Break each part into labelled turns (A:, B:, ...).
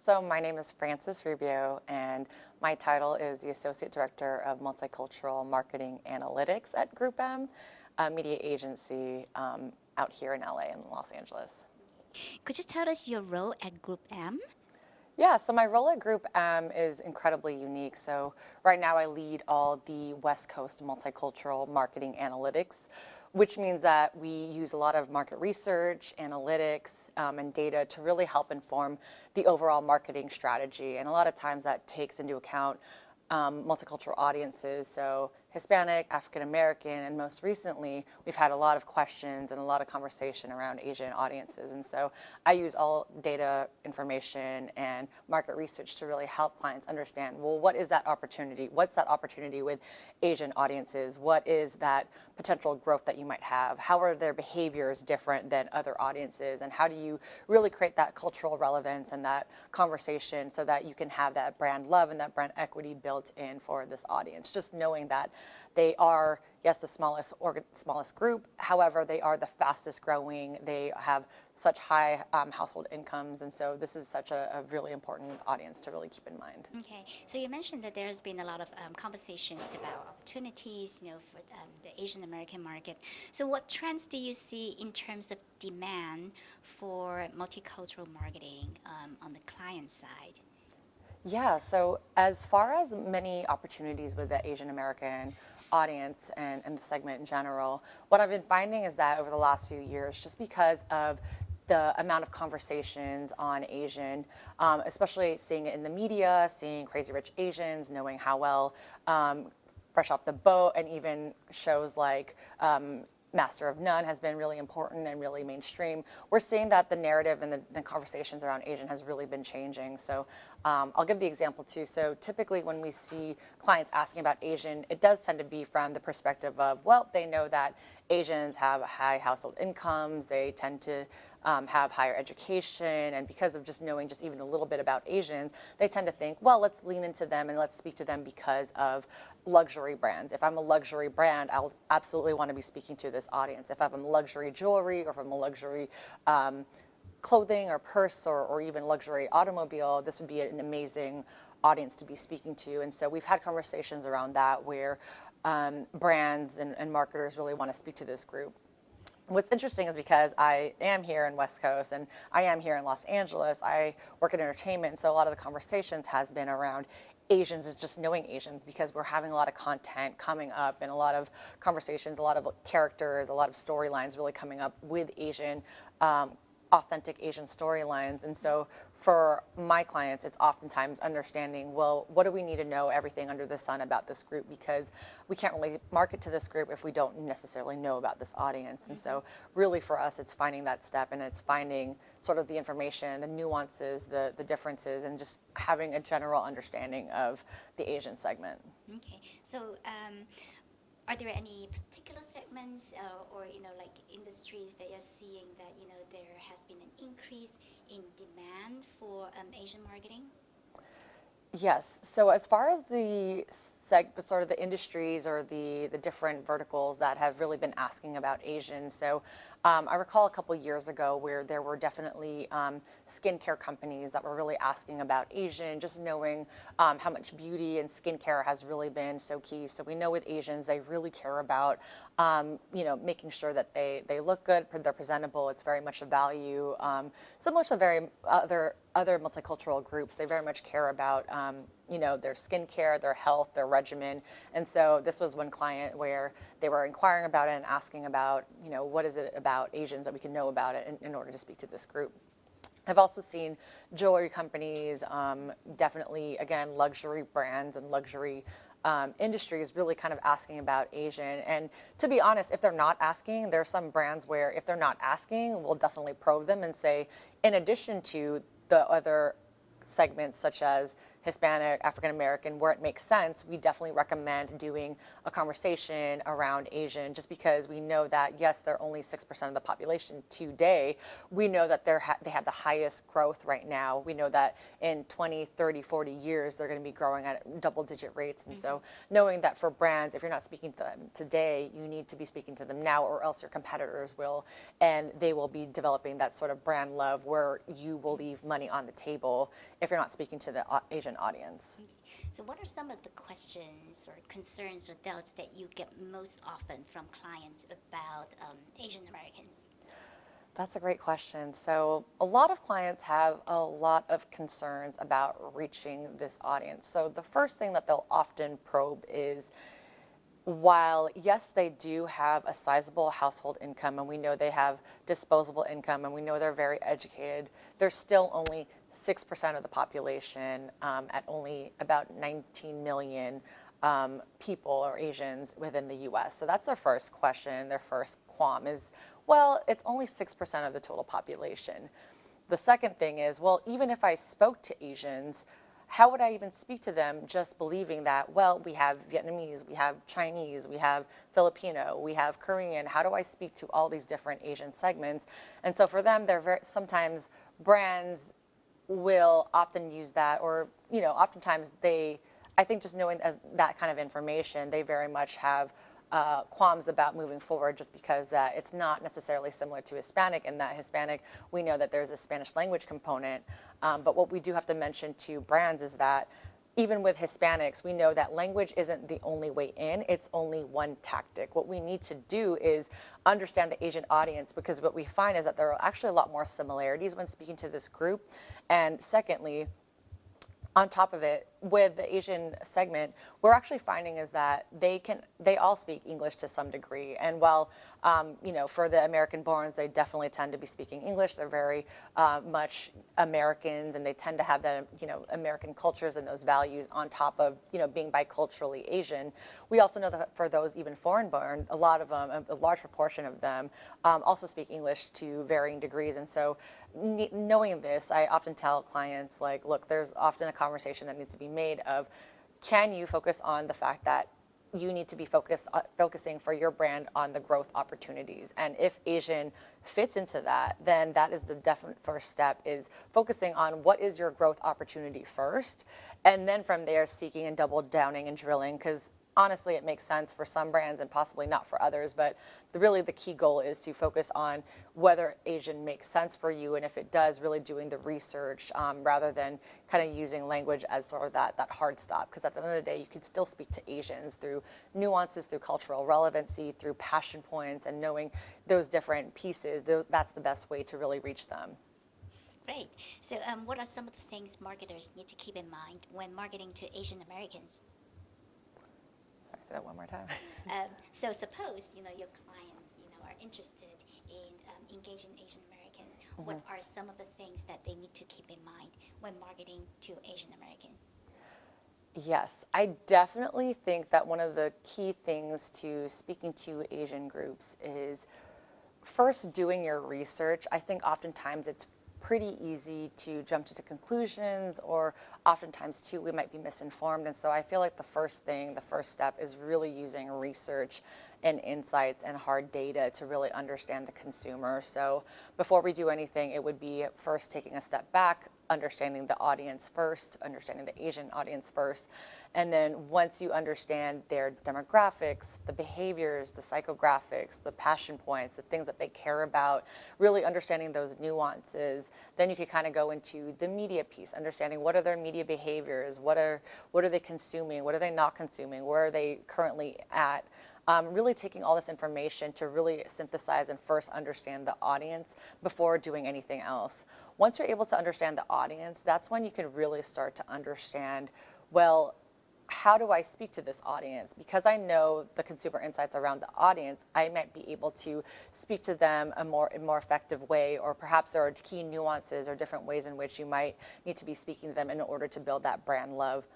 A: So my name is Frances Rubio, and my title is the Associate Director of Multicultural Marketing Analytics at GroupM, a media agency out here in LA and Los Angeles.
B: Could you tell us your role at Group M?
A: Yeah, so my role at GroupM is incredibly unique. So right now I lead all the West Coast multicultural marketing analytics, which means that we use a lot of market research, analytics, and data to really help inform the overall marketing strategy. And a lot of times that takes into account multicultural audiences, so Hispanic, African American, and most recently, we've had a lot of questions and a lot of conversation around Asian audiences. And so I use all data, information, and market research to really help clients understand, well, what is that opportunity? What's that opportunity with Asian audiences? What is that potential growth that you might have? How are their behaviors different than other audiences? And how do you really create that cultural relevance and that conversation so that you can have that brand love and that brand equity built in for this audience? Just knowing that they are, yes, the smallest group. However, they are the fastest growing. They have such high household incomes, and so this is such a really important audience to really keep in mind.
B: Okay, so you mentioned that there's been a lot of conversations about opportunities, for the Asian American market. So, what trends do you see in terms of demand for multicultural marketing on the client side?
A: Yeah, so as far as many opportunities with the Asian American audience and the segment in general, what I've been finding is that over the last few years, just because of the amount of conversations on Asian, especially seeing it in the media, seeing Crazy Rich Asians, knowing how well Fresh Off the Boat, and even shows like Master of None has been really important and really mainstream. We're seeing that the narrative and the conversations around Asian has really been changing. So I'll give the example too. So typically when we see clients asking about Asian, it does tend to be from the perspective of, well, they know that Asians have high household incomes, they tend to have higher education, and because of just knowing just even a little bit about Asians, they tend to think, well, let's lean into them and let's speak to them because of luxury brands. If I'm a luxury brand, I'll absolutely want to be speaking to this audience. If I'm luxury jewelry or if I'm a luxury clothing or purse or even luxury automobile, this would be an amazing audience to be speaking to. And so we've had conversations around that where brands and marketers really want to speak to this group. What's interesting is because I am here in West Coast and I am here in Los Angeles, I work in entertainment, so a lot of the conversations has been around Asians, is just knowing Asians, because we're having a lot of content coming up and a lot of conversations, a lot of characters, a lot of storylines really coming up with Asian, authentic Asian storylines. And so for my clients, it's oftentimes understanding, well, what do we need to know everything under the sun about this group? Because we can't really market to this group if we don't necessarily know about this audience. And so really for us, it's finding that step, and it's finding sort of the information, the nuances, the differences, and just having a general understanding of the Asian segment.
B: Okay, so are there any particular segments or like industries that you're seeing that there has been an increase in demand for Asian marketing?
A: Yes. So as far as the sort of the industries or the different verticals that have really been asking about Asian. So I recall a couple years ago where there were definitely skincare companies that were really asking about Asian, just knowing how much beauty and skincare has really been so key. So we know with Asians, they really care about, making sure that they look good, they're presentable. It's very much a value. Similar to very other multicultural groups, they very much care about, their skincare, their health, their regimen. And so this was one client where they were inquiring about it and asking about, what is it about Asians that we can know about it in order to speak to this group. I've also seen jewelry companies, definitely, again, luxury brands and luxury industries really kind of asking about Asian. And to be honest, if they're not asking, there are some brands where if they're not asking, we'll definitely probe them and say, in addition to the other segments such as Hispanic, African American, where it makes sense, we definitely recommend doing a conversation around Asian, just because we know that, yes, they're only 6% of the population today. We know that they have the highest growth right now. We know that in 20, 30, 40 years, they're going to be growing at double-digit rates. And so knowing that for brands, if you're not speaking to them today, you need to be speaking to them now, or else your competitors will, and they will be developing that sort of brand love where you will leave money on the table if you're not speaking to the Asian audience.
B: So, what are some of the questions or concerns or doubts that you get most often from clients about Asian Americans?
A: That's a great question. So, a lot of clients have a lot of concerns about reaching this audience. So, the first thing that they'll often probe is, while yes, they do have a sizable household income, and we know they have disposable income, and we know they're very educated, they're still only 6% of the population, at only about 19 million people or Asians within the US. So that's their first question, their first qualm is, well, it's only 6% of the total population. The second thing is, well, even if I spoke to Asians, how would I even speak to them just believing that, well, we have Vietnamese, we have Chinese, we have Filipino, we have Korean. How do I speak to all these different Asian segments? And so for them, sometimes brands will often use that, or, oftentimes I think just knowing that kind of information, they very much have qualms about moving forward, just because that it's not necessarily similar to Hispanic, in that Hispanic, we know that there's a Spanish language component. But what we do have to mention to brands is that even with Hispanics, we know that language isn't the only way in, it's only one tactic. What we need to do is understand the Asian audience, because what we find is that there are actually a lot more similarities when speaking to this group. And secondly, on top of it, with the Asian segment, we're actually finding is that they all speak English to some degree. And while, for the American borns, they definitely tend to be speaking English. They're very much Americans, and they tend to have that, American cultures and those values on top of, being biculturally Asian. We also know that for those even foreign born, a lot of them, a large proportion of them, also speak English to varying degrees. And so knowing this, I often tell clients, like, look, there's often a conversation that needs to be made of, can you focus on the fact that you need to be focusing for your brand on the growth opportunities? And if Asian fits into that, then that is the definite first step, is focusing on what is your growth opportunity first, and then from there seeking and double downing and drilling, because honestly, it makes sense for some brands and possibly not for others, but really the key goal is to focus on whether Asian makes sense for you, and if it does, really doing the research, rather than kind of using language as sort of that hard stop, because at the end of the day, you can still speak to Asians through nuances, through cultural relevancy, through passion points, and knowing those different pieces. That's the best way to really reach them.
B: Great. So, what are some of the things marketers need to keep in mind when marketing to Asian Americans?
A: Sorry, say that one more time.
B: So suppose your clients are interested in engaging Asian Americans. What are some of the things that they need to keep in mind when marketing to Asian Americans?
A: Yes, I definitely think that one of the key things to speaking to Asian groups is first doing your research. I think oftentimes it's pretty easy to jump to conclusions, or oftentimes too we might be misinformed. And so I feel like the first step is really using research and insights and hard data to really understand the consumer. So before we do anything, it would be first taking a step back, understanding the audience first, understanding the Asian audience first. And then once you understand their demographics, the behaviors, the psychographics, the passion points, the things that they care about, really understanding those nuances, then you can kind of go into the media piece, understanding what are their media behaviors, what are they consuming, what are they not consuming, where are they currently at. Really taking all this information to really synthesize and first understand the audience before doing anything else. Once you're able to understand the audience, that's when you can really start to understand, well, how do I speak to this audience? Because I know the consumer insights around the audience, I might be able to speak to them a more effective way, or perhaps there are key nuances or different ways in which you might need to be speaking to them in order to build that brand love.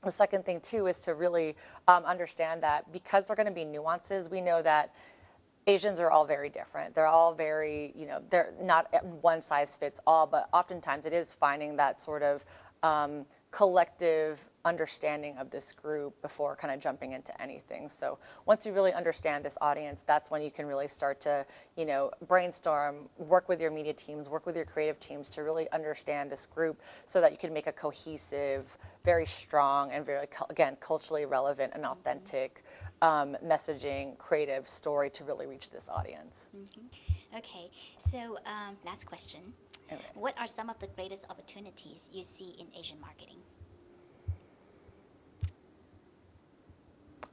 A: The second thing too is to really understand that because there are going to be nuances, we know that Asians are all very different. They're all very, they're not one size fits all, but oftentimes it is finding that sort of collective understanding of this group before kind of jumping into anything. So once you really understand this audience, that's when you can really start to, brainstorm, work with your media teams, work with your creative teams to really understand this group so that you can make a cohesive, very strong, and very, again, culturally relevant and authentic messaging, creative story to really reach this audience.
B: Okay, so last question.
A: Okay.
B: What are some of the greatest opportunities you see in Asian marketing?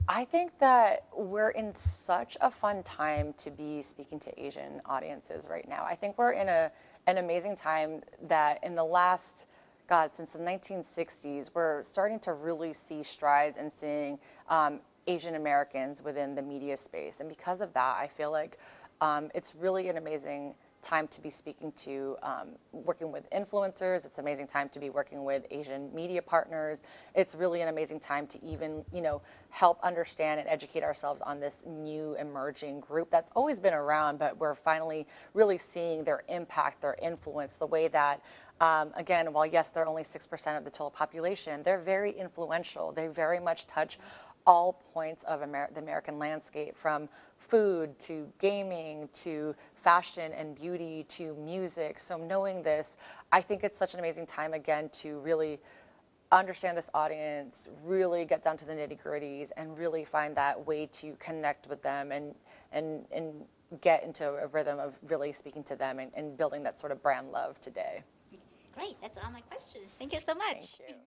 A: I think that we're in such a fun time to be speaking to Asian audiences right now. I think we're in an amazing time that in the last, God, since the 1960s, we're starting to really see strides in seeing Asian Americans within the media space. And because of that, I feel like it's really an amazing time to be speaking to, working with influencers. It's an amazing time to be working with Asian media partners. It's really an amazing time to even, help understand and educate ourselves on this new emerging group that's always been around, but we're finally really seeing their impact, their influence, the way that, again, while yes, they're only 6% of the total population, they're very influential. They very much touch all points of the American landscape, from food to gaming to fashion and beauty to music. So knowing this, I think it's such an amazing time again to really understand this audience, really get down to the nitty-gritties, and really find that way to connect with them and get into a rhythm of really speaking to them and building that sort of brand love today.
B: Great, that's all my questions. Thank you so much.
A: Thank you.